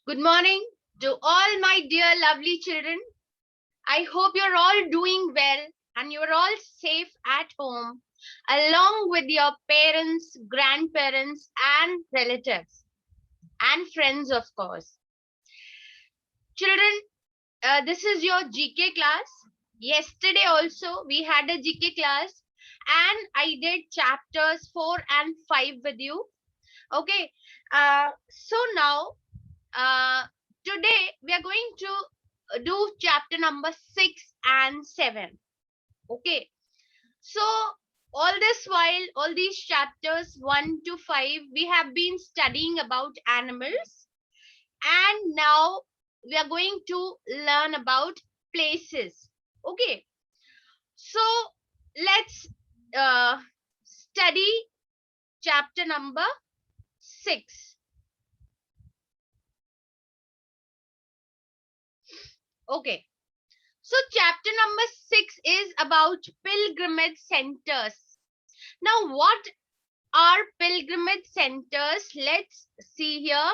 Good morning to all my dear lovely children. I hope you're all doing well and you're all safe at home, along with your parents, grandparents, and relatives, and friends, of course. Children, this is your GK class. Yesterday also we had a GK class and I did chapters 4 and 5 with you. Okay, so now uh, today we are going to do chapter number 6 and 7. Okay, so all this while, all these chapters 1 to 5, we have been studying about animals, and now we are going to learn about places. Okay, so let's study chapter number 6. Okay, so chapter number 6 is about pilgrimage centers. Now, what are pilgrimage centers? Let's see here.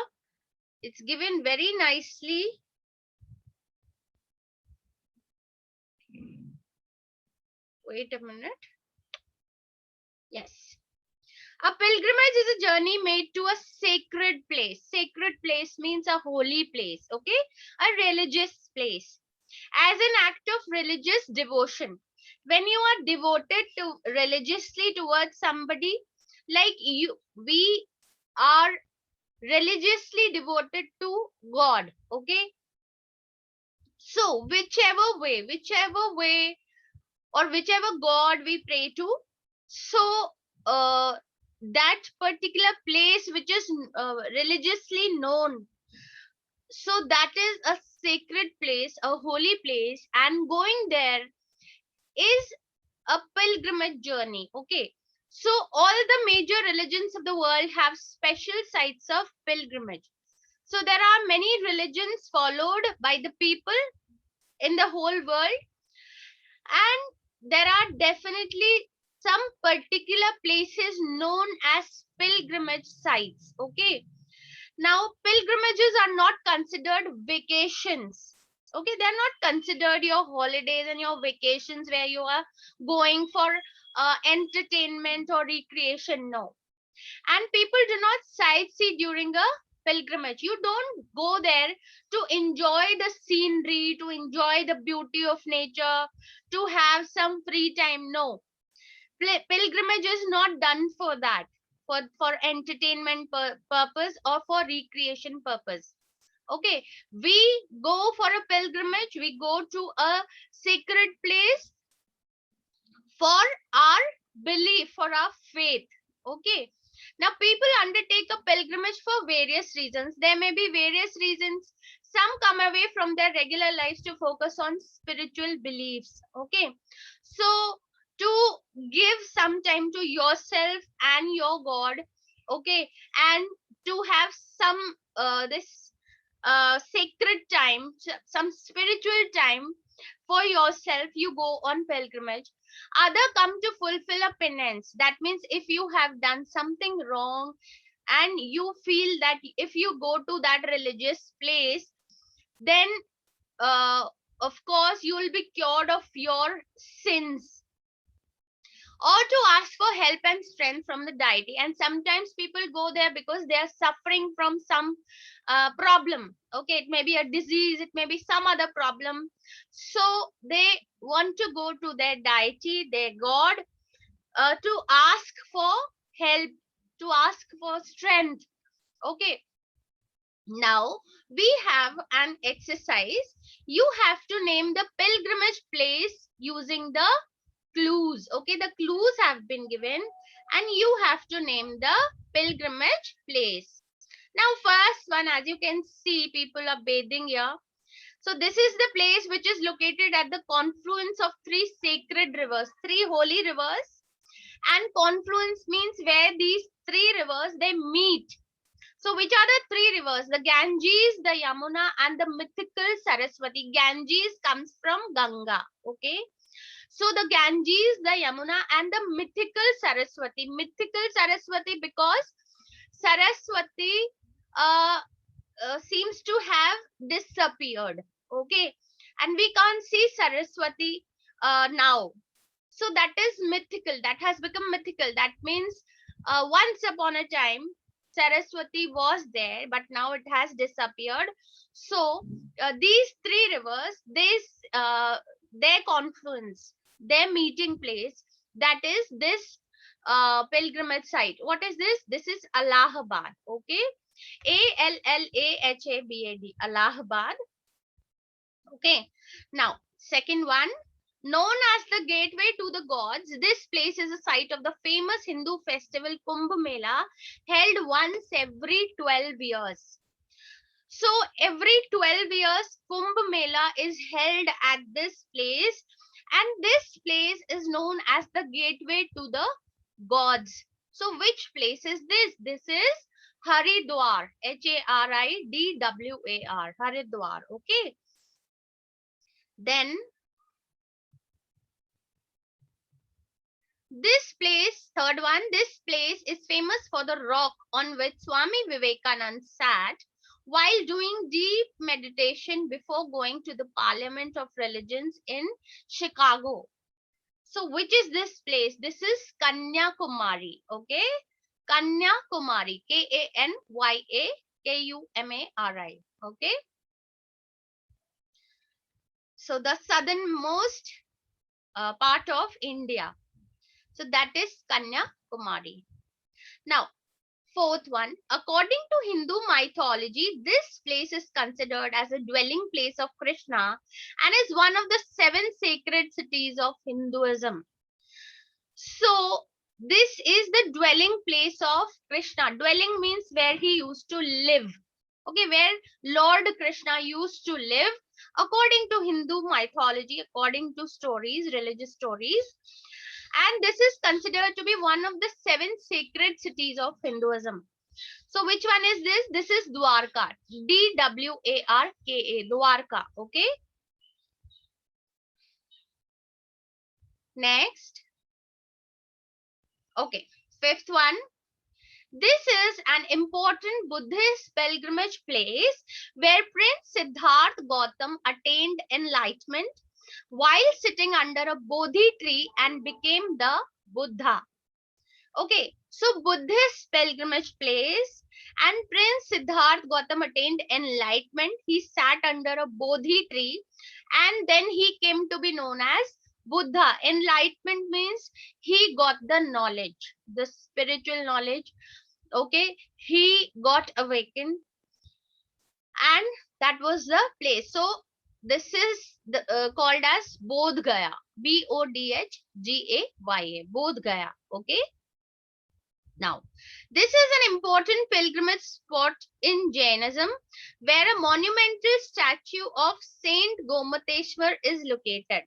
It's given very nicely. Wait a minute. Yes. A pilgrimage is a journey made to a sacred place. Sacred place means a holy place, okay? A religious place. As an act of religious devotion. When you are devoted to religiously towards somebody, like you, we are religiously devoted to God, okay? So whichever way or whichever God we pray to, so uh, that particular place which is religiously known, so that is a sacred place, a holy place, and going there is a pilgrimage journey. Okay, so all the major religions of the world have special sites of pilgrimage. So there are many religions followed by the people in the whole world, and there are definitely some particular places known as pilgrimage sites. Okay, now pilgrimages are not considered vacations. Okay, they are not considered your holidays and your vacations where you are going for entertainment or recreation. No, and people do not sightsee during a pilgrimage. You don't go there to enjoy the scenery, to enjoy the beauty of nature, to have some free time. No, pilgrimage is not done for that, for entertainment purpose or for recreation purpose. Okay, we go for a pilgrimage, we go to a sacred place for our belief, for our faith. Okay, now people undertake a pilgrimage for various reasons. There may be various reasons. Some come away from their regular lives to focus on spiritual beliefs. Okay, so to give some time to yourself and your God. Okay, and to have some this sacred time, some spiritual time for yourself, you go on pilgrimage. Other come to fulfill a penance. That means if you have done something wrong and you feel that if you go to that religious place, then uh, of course you will be cured of your sins, or to ask for help and strength from the deity. And sometimes people go there because they are suffering from some problem. Okay, it may be a disease, it may be some other problem, so they want to go to their deity, their God, to ask for help, to ask for strength. Okay, now we have an exercise. You have to name the pilgrimage place using the clues. Okay, the clues have been given and you have to name the pilgrimage place. Now first one, as you can see, people are bathing here. So this is the place which is located at the confluence of three sacred rivers, three holy rivers. And confluence means where these three rivers they meet. So which are the three rivers? The Ganges, the Yamuna, and the mythical Saraswati. Ganges comes from Ganga. Okay, so the Ganges, the Yamuna, and the mythical Saraswati. Mythical Saraswati because Saraswati uh, seems to have disappeared. Okay, and we can't see Saraswati now. So that is mythical. That has become mythical. That means once upon a time Saraswati was there, but now it has disappeared. So these three rivers, their confluence, their meeting place, that is this pilgrimage site. What is this? This is Allahabad. Okay, Allahbad. Allahabad. Okay. Now, second one, known as the gateway to the gods, this place is a site of the famous Hindu festival Kumbh Mela, held once every 12 years. So, every 12 years, Kumbh Mela is held at this place, and this place is known as the gateway to the gods. So, which place is this? This is Haridwar, Haridwar, Haridwar. Okay. Then this place, third one, this place is famous for the rock on which Swami Vivekananda sat while doing deep meditation before going to the Parliament of Religions in Chicago. So, which is this place? This is Kanyakumari. Okay, Kanyakumari, Kanyakumari. Okay, so the southernmost part of India. So that is Kanyakumari. Now, fourth one, according to Hindu mythology, this place is considered as a dwelling place of Krishna and is one of the 7 sacred cities of Hinduism. So, this is the dwelling place of Krishna. Dwelling means where he used to live. Okay, where Lord Krishna used to live. According to Hindu mythology, according to stories, religious stories, and this is considered to be one of the 7 sacred cities of Hinduism. So which one is this? This is Dwarka. Dwarka. Dwarka. Okay. Next. Okay. Fifth one. This is an important Buddhist pilgrimage place where Prince Siddhartha Gautam attained enlightenment while sitting under a Bodhi tree and became the Buddha. Okay, so Buddhist pilgrimage place, and Prince Siddhartha Gautam attained enlightenment. He sat under a Bodhi tree and then he came to be known as Buddha. Enlightenment means he got the knowledge, the spiritual knowledge. Okay, he got awakened, and that was the place. So this is called as Bodh Gaya, Bodhgaya, Bodh Gaya. Okay. Now, this is an important pilgrimage spot in Jainism where a monumental statue of Saint Gomateshwar is located.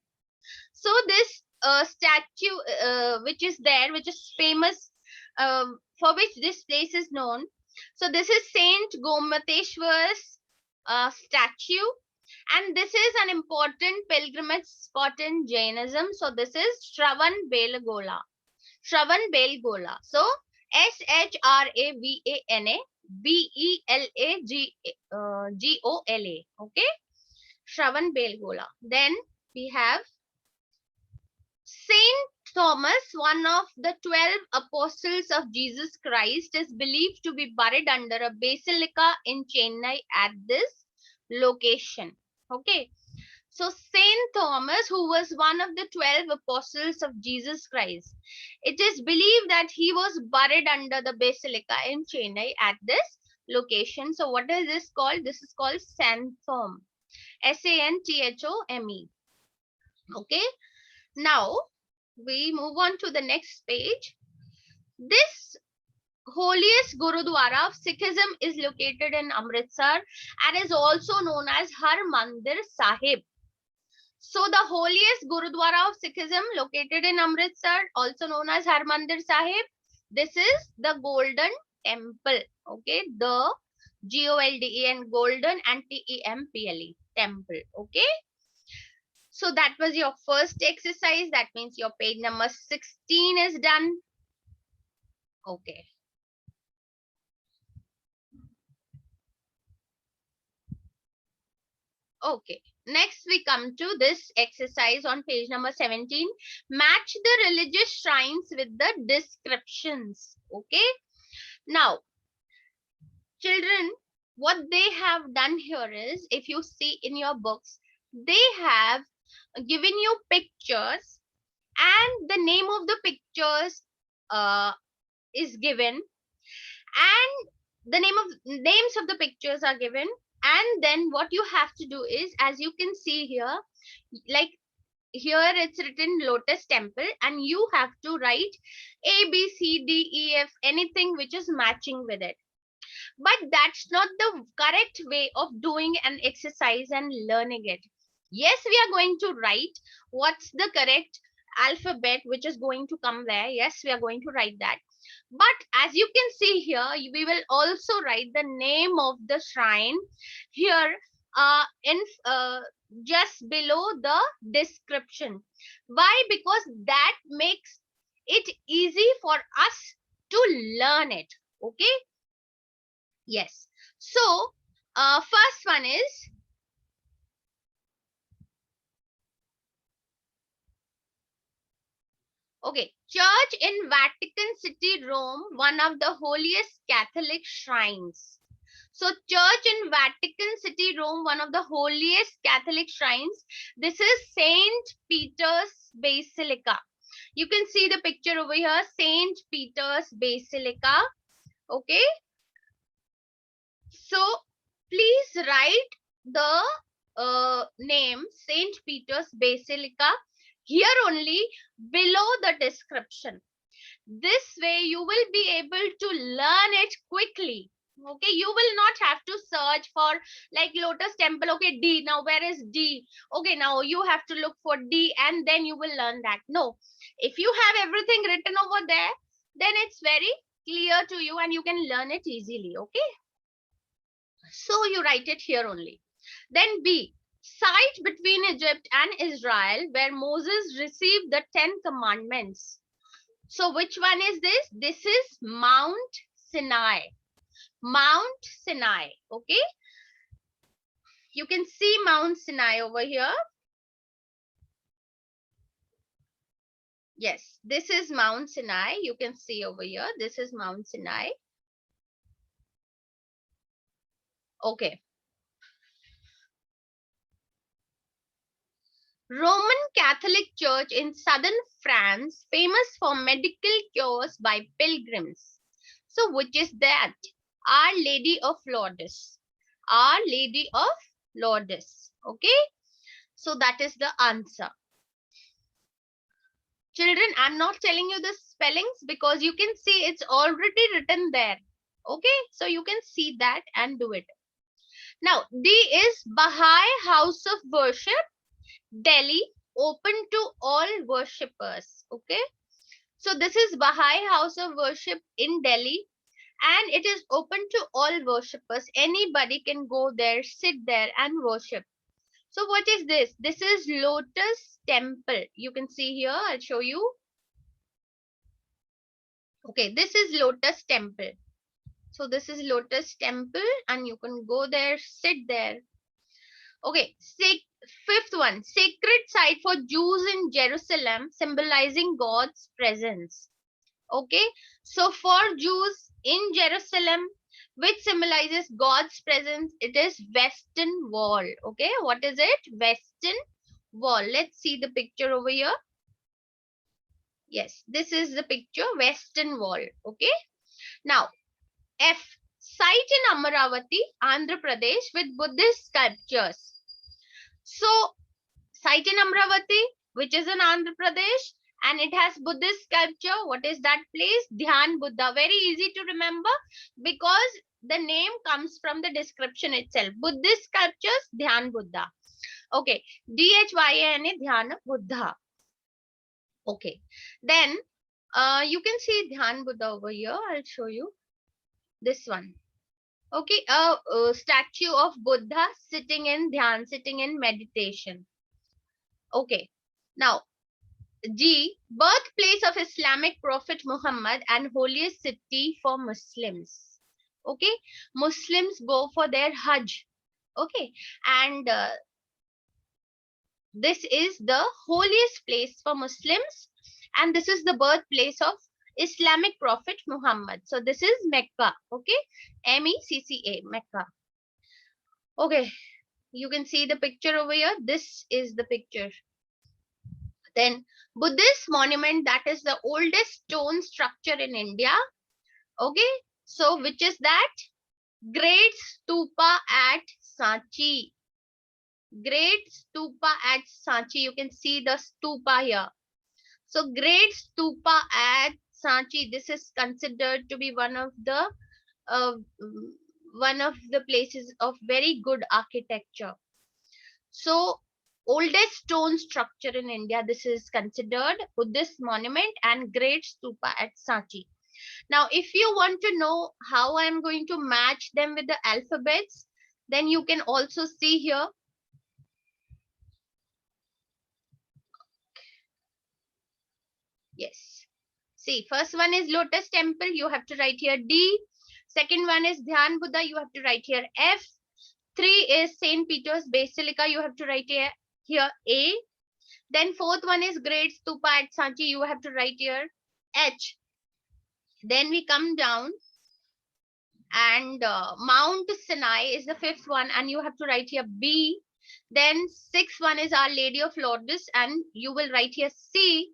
So this statue which is there, which is famous, for which this place is known. So this is Saint Gomateshwar's statue, and this is an important pilgrimage spot in Jainism. So this is Shravan Belgola. Shravan Belgola. So Shravana Belgola. Okay, Shravan Belgola. Then we have Saint Thomas, one of the 12 apostles of Jesus Christ, is believed to be buried under a basilica in Chennai at this location. Okay. So Saint Thomas, who was one of the 12 apostles of Jesus Christ, it is believed that he was buried under the basilica in Chennai at this location. So what is this called? This is called Santhome. Santhome. Okay. Now we move on to the next page. This holiest Gurudwara of Sikhism is located in Amritsar and is also known as Harmandir Sahib. So the holiest Gurudwara of Sikhism located in Amritsar, also known as Harmandir Sahib, this is the Golden Temple. Okay, the Golden, Golden, and Temple, Temple. Okay. So that was your first exercise. That means your page number 16 is done. Okay. Okay. Next, we come to this exercise on page number 17. Match the religious shrines with the descriptions. Okay. Now, children, what they have done here is, if you see in your books, they have given you pictures, and the name of the pictures uh, is given, and the names of the pictures are given, and then what you have to do is, as you can see here, like here it's written lotus temple, and you have to write A, B, C, D, E, F, anything which is matching with it. But that's not the correct way of doing an exercise and learning it. Yes, we are going to write what's the correct alphabet which is going to come there. Yes, we are going to write that. But as you can see here, we will also write the name of the shrine here in just below the description. Why? Because that makes it easy for us to learn it. Okay. Yes. So, first one is, okay, church in Vatican City, Rome, one of the holiest Catholic shrines. So, church in Vatican City, Rome, one of the holiest Catholic shrines. This is Saint Peter's Basilica. You can see the picture over here, Saint Peter's Basilica. Okay. So, please write the name Saint Peter's Basilica here only below the description. This way you will be able to learn it quickly. Okay, you will not have to search for like Lotus Temple. Okay, D. Now where is D? Okay, now you have to look for D and then you will learn that. No, if you have everything written over there, then it's very clear to you and you can learn it easily. Okay. So you write it here only. Then B, site between Egypt and Israel where Moses received the 10 commandments. So which one is this? This is Mount Sinai. Mount Sinai. Okay. You can see Mount Sinai over here. Yes, this is Mount Sinai. You can see over here. This is Mount Sinai. Okay. Roman Catholic Church in southern France, famous for medical cures by pilgrims. So, which is that? Our Lady of Lourdes. Our Lady of Lourdes. Okay. So, that is the answer. Children, I'm not telling you the spellings because you can see it's already written there. Okay. So, you can see that and do it. Now, D is Baha'i House of Worship, Delhi, open to all worshippers. Okay. So this is Baha'i House of Worship in Delhi, and it is open to all worshippers. Anybody can go there, sit there and worship. So what is this? This is Lotus Temple. You can see here, I'll show you. Okay, this is Lotus Temple. So this is Lotus Temple and you can go there, sit there. Okay, fifth one, sacred site for Jews in Jerusalem, symbolizing God's presence. Okay, so for Jews in Jerusalem, which symbolizes God's presence, it is Western Wall. Okay, what is it? Western Wall. Let's see the picture over here. Yes, this is the picture, Western Wall. Okay, now F, site in Amaravati, Andhra Pradesh with Buddhist sculptures. So, site in Amravati, which is in Andhra Pradesh, and it has Buddhist sculpture. What is that place? Dhyan Buddha. Very easy to remember because the name comes from the description itself. Buddhist sculptures, Dhyan Buddha. Okay, Dhyana, Dhyana Buddha. Okay, then you can see Dhyan Buddha over here. I'll show you this one. Okay, a statue of Buddha sitting in dhyan, sitting in meditation. Okay, now G, birthplace of Islamic Prophet Muhammad and holiest city for Muslims. Okay, Muslims go for their Hajj. Okay, and this is the holiest place for Muslims, and this is the birthplace of Islamic prophet Muhammad. So this is Mecca. Okay, Mecca, Mecca. Okay, you can see the picture over here. This is the picture. Then Buddhist monument, that is the oldest stone structure in India. Okay, so which is that? Great Stupa at Sanchi. Great Stupa at Sanchi. You can see the stupa here. So Great Stupa at Sanchi. This is considered to be uh, one of the places of very good architecture. So oldest stone structure in India. This is considered Buddhist monument and Great Stupa at Sanchi. Now, if you want to know how I'm going to match them with the alphabets, then you can also see here. Yes. See, first one is Lotus Temple. You have to write here D. Second one is Dhyan Buddha. You have to write here F. 3 is St. Peter's Basilica. You have to write here A. Then fourth one is Great Stupa at Sanchi. You have to write here H. Then we come down, and Mount Sinai is the fifth one, and you have to write here B. Then sixth one is Our Lady of Lourdes, and you will write here C.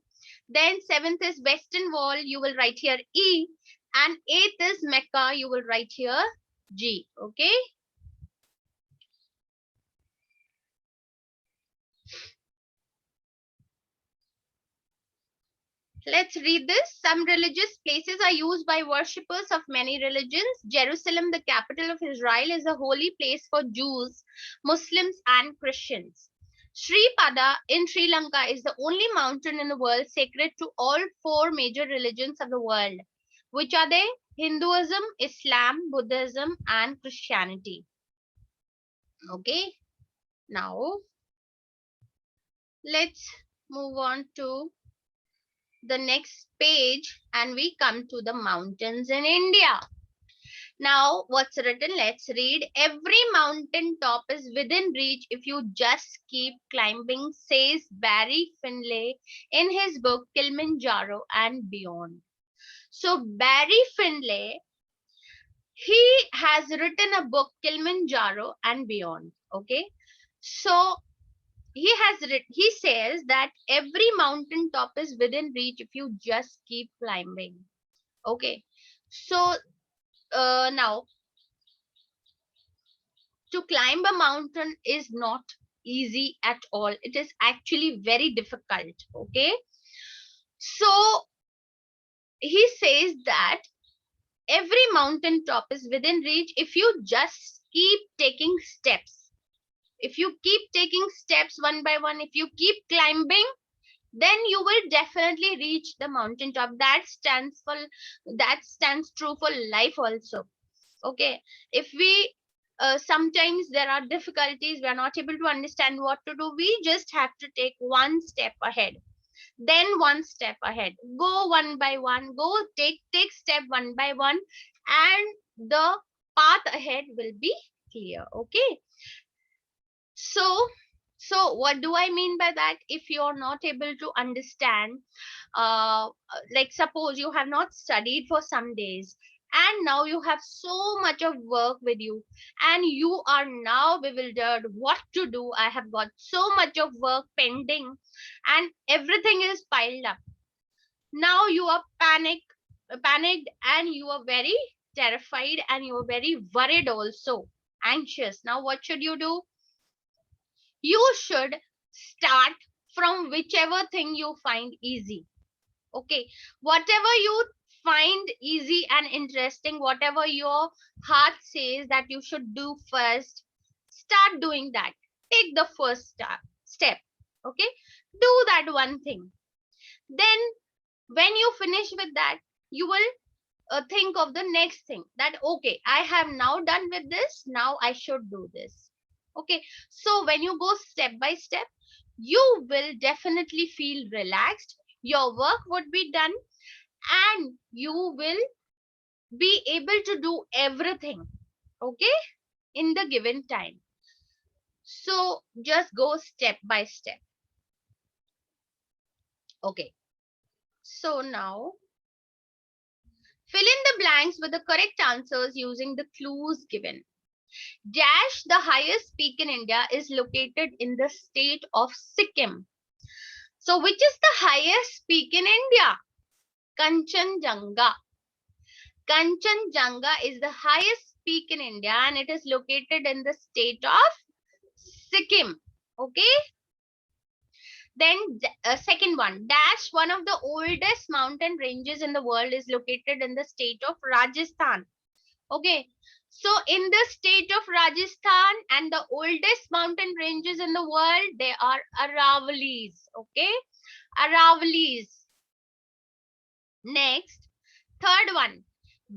Then seventh is Western Wall, you will write here E. And eighth is Mecca, you will write here G. Okay. Let's read this. Some religious places are used by worshippers of many religions. Jerusalem, the capital of Israel, is a holy place for Jews, Muslims, and Christians. Sri Pada in Sri Lanka is the only mountain in the world sacred to all four major religions of the world. Which are they? Hinduism, Islam, Buddhism, and Christianity. Okay. Now, let's move on to the next page, and we come to the mountains in India. Now, what's written? Let's read. Every mountain top is within reach if you just keep climbing, says Barry Finlay in his book Kilimanjaro and Beyond. So, Barry Finlay, he has written a book Kilimanjaro and Beyond. Okay. So, he says that every mountain top is within reach if you just keep climbing. Okay. So, now, to climb a mountain is not easy at all. It is actually very difficult. Okay. So he says that every mountain top is within reach if you just keep taking steps. If you keep taking steps one by one, if you keep climbing, then you will definitely reach the mountain top. That stands true for life also. Okay. If we sometimes there are difficulties, we are not able to understand what to do, we just have to take one step ahead, then one step ahead, go one by one, go take step one by one, and the path ahead will be clear. Okay. So what do I mean by that? If you're not able to understand, like suppose you have not studied for some days, and now you have so much of work with you, and you are now bewildered what to do. I have got so much of work pending, and everything is piled up. Now you are panicked, and you are very terrified, and you are very worried also, anxious. Now what should you do? You should start from whichever thing you find easy. Okay. Whatever you find easy and interesting, whatever your heart says that you should do first, start doing that. Take the first step. Okay. Do that one thing. Then when you finish with that, you will think of the next thing, that okay, I have now done with this, now I should do this. Okay. So when you go step by step, you will definitely feel relaxed, your work would be done, and you will be able to do everything, okay, in the given time. So just go step by step. Okay. So now fill in the blanks with the correct answers using the clues given. Dash, the highest peak in India, is located in the state of Sikkim. So which is the highest peak in India? Kanchenjunga. Kanchenjunga is the highest peak in India and it is located in the state of Sikkim. Okay. Then second one, Dash, one of the oldest mountain ranges in the world, is located in the state of Rajasthan. Okay. So in the state of Rajasthan and the oldest mountain ranges in the world, they are Aravalis. Okay. Aravalis. Next, third one,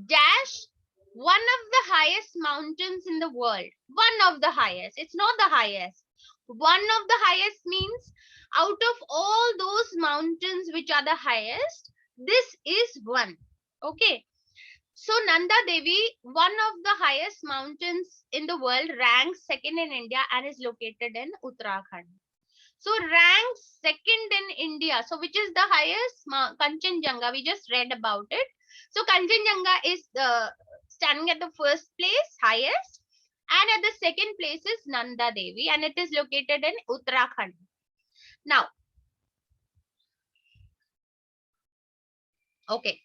Dash, one of the highest mountains in the world. One of the highest. It's not the highest. One of the highest means out of all those mountains which are the highest, this is one. Okay. So Nanda Devi, one of the highest mountains in the world, ranks second in India and is located in Uttarakhand. So ranks second in India. So which is the highest? Kanchenjunga. We just read about it. So Kanchenjunga is standing at the first place, highest. And at the second place is Nanda Devi. And it is located in Uttarakhand. Now, okay.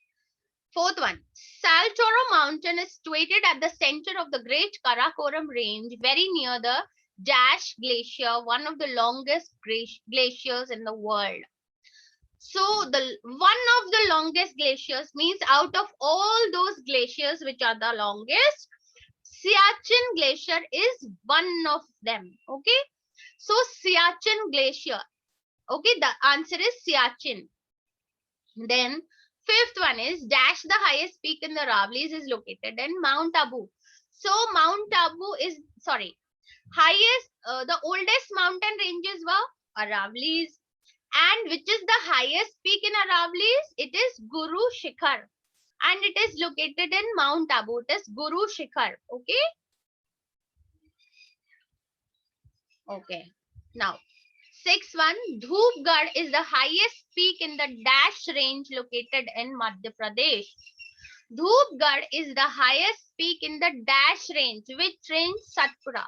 Fourth one. Saltoro Mountain is situated at the center of the Great Karakoram Range, very near the Dash Glacier, one of the longest glaciers in the world. So the one of the longest glaciers means out of all those glaciers which are the longest, Siachen Glacier is one of them. Okay. So Siachen Glacier. Okay. The answer is Siachen. Then fifth one is Dash, the highest peak in the Aravallis is located in Mount Abu. So Mount Abu is, sorry, highest, the oldest mountain ranges were Aravallis. And which is the highest peak in Aravallis? It is Guru Shikhar. And it is located in Mount Abu. It is Guru Shikhar. Okay. Okay. Now, sixth one, Dhupgarh is the highest peak in the Dash range located in Madhya Pradesh. Dhupgarh is the highest peak in the Dash range. Which range? Satpura.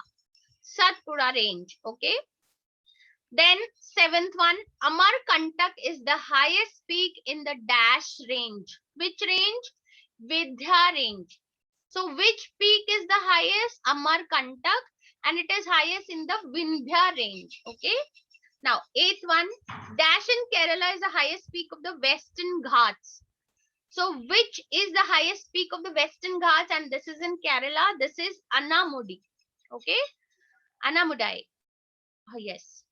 Satpura range. Okay. Then seventh one, Amarkantak is the highest peak in the Dash range. Which range? Vidya range. So which peak is the highest? Amarkantak, and it is highest in the Vindhya range. Okay. Now eighth one, Dash in Kerala is the highest peak of the Western Ghats. So which is the highest peak of the Western Ghats? And this is in Kerala. This is Anamudi. Okay. Anamudai. Oh, yes.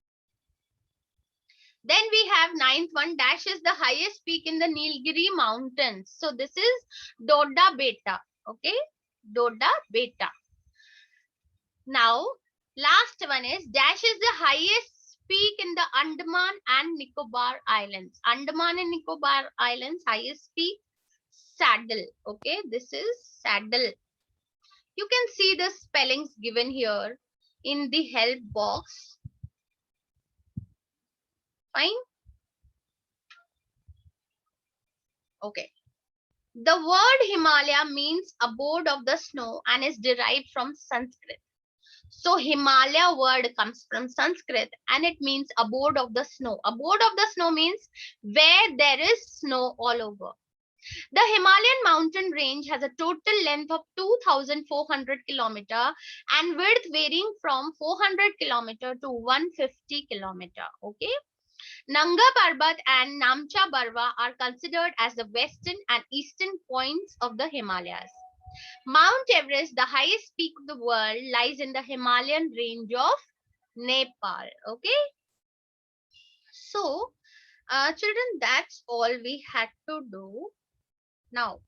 Then we have ninth one, Dash is the highest peak in the Nilgiri mountains. So this is Dodda Beta. Okay. Dodda Beta. Now, last one is Dash is the highest peak in the Andaman and Nicobar Islands. Andaman and Nicobar Islands, highest peak, Saddle. Okay. This is Saddle. You can see the spellings given here in the help box. Fine. Okay. The word Himalaya means abode of the snow and is derived from Sanskrit. So Himalaya word comes from Sanskrit and it means abode of the snow. Abode of the snow means where there is snow all over. The Himalayan mountain range has a total length of 2,400 km and width varying from 400 km to 150 km. Okay. Nanga Parbat and Namcha Barwa are considered as the western and eastern points of the Himalayas. Mount Everest, the highest peak of the world, lies in the Himalayan range of Nepal. Okay. So, children, that's all we had to do. Now,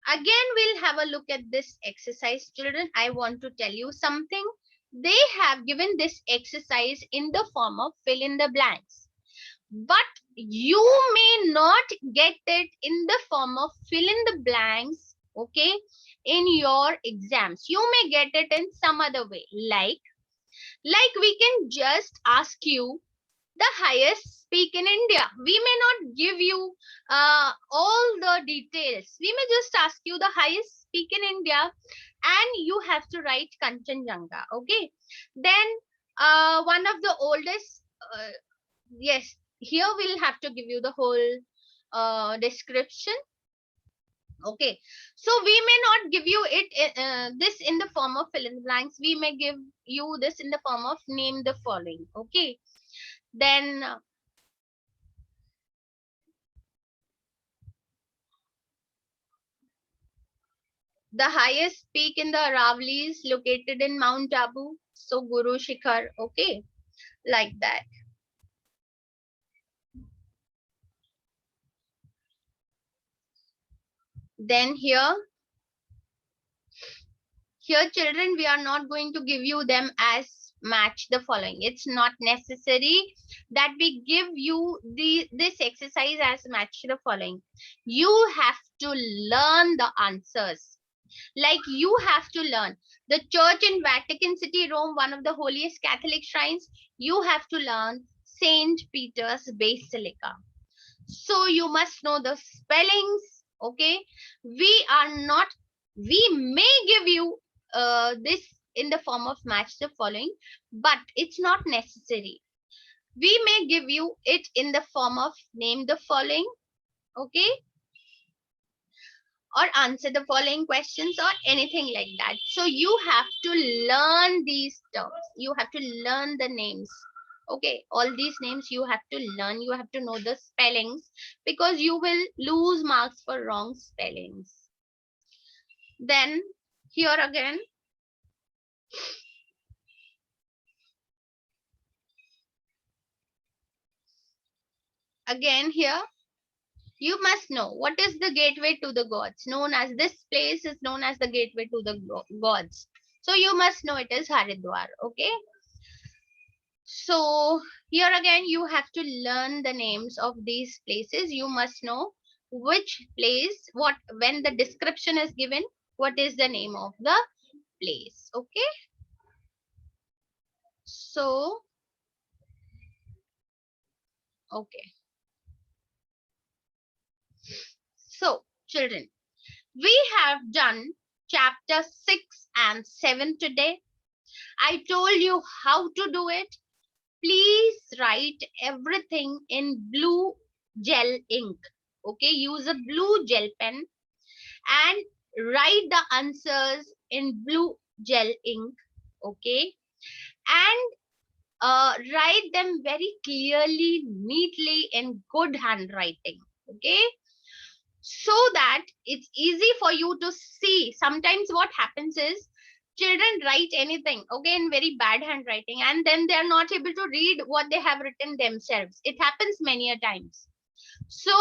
again, we'll have a look at this exercise. Children, I want to tell you something. They have given this exercise in the form of fill in the blanks. But you may not get it in the form of fill in the blanks, okay, in your exams. You may get it in some other way. Like we can just ask you The highest peak in India. We may not give you all the details. We may just ask you the highest peak in India, and you have to write Kanchenjunga. Okay. Then one of the oldest. Yes, here we'll have to give you the whole description. Okay, so we may not give you this in the form of fill in the blanks. We may give you this in the form of name the following. Okay, then the highest peak in the Aravalli is located in Mount Abu. So Guru Shikhar. Okay, like that. Then here children, we are not going to give you them as match the following. It's not necessary that we give you this exercise as match the following. You have to learn the answers. Like you have to learn the church in Vatican City, Rome, one of the holiest Catholic shrines. You have to learn Saint Peter's Basilica. So you must know the spellings. Okay, we may give you this in the form of match the following, but it's not necessary. We may give you it in the form of name the following. Okay, or answer the following questions or anything like that. So you have to learn these terms. You have to learn the names. Okay, all these names you have to learn. You have to know the spellings, because you will lose marks for wrong spellings. Then here again here you must know what is the gateway to the gods. Known as this place is known as the gateway to the gods. So you must know it is Haridwar. Okay. So here again you have to learn the names of these places. You must know which place, what, when the description is given, what is the name of the place. Okay. So okay. So children, we have done chapter 6 and 7 today. I told you how to do it. Please write everything in blue gel ink. Okay, use a blue gel pen and write the answers in blue gel ink. Okay, and write them very clearly, neatly, in good handwriting. Okay, so that it's easy for you to see. Sometimes what happens is children write anything, okay, in very bad handwriting, and then they are not able to read what they have written themselves. It happens many a times. So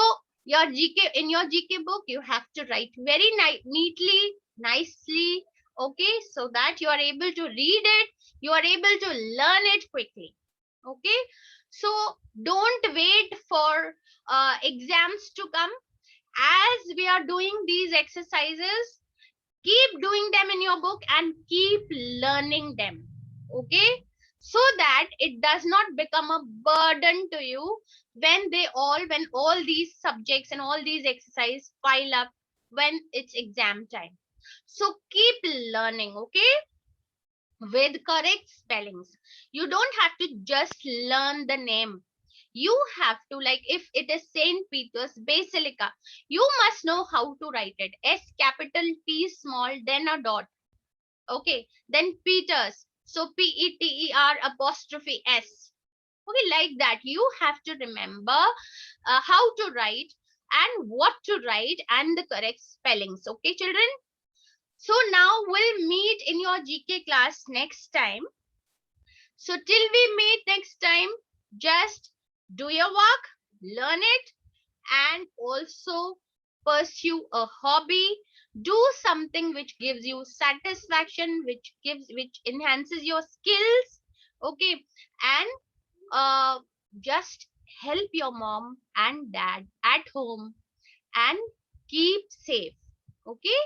your GK, in your GK book, you have to write very neatly, nicely, okay, so that you are able to read it, you are able to learn it quickly. Okay, so don't wait for exams to come. As we are doing these exercises, keep doing them in your book and keep learning them. Okay, so that it does not become a burden to you when all these subjects and all these exercises pile up when it's exam time. So keep learning. Okay, with correct spellings. You don't have to just learn the name. You have to, like, if it is Saint Peter's Basilica, you must know how to write it. S capital P small, then a dot. Okay, then Peter's. So Peter apostrophe S. Okay, like that. You have to remember how to write and what to write and the correct spellings. Okay, children. So now we'll meet in your GK class next time. So till we meet next time, just do your work, learn it, and also pursue a hobby. Do something which gives you satisfaction, which enhances your skills. Okay, and just help your mom and dad at home and keep safe. Okay.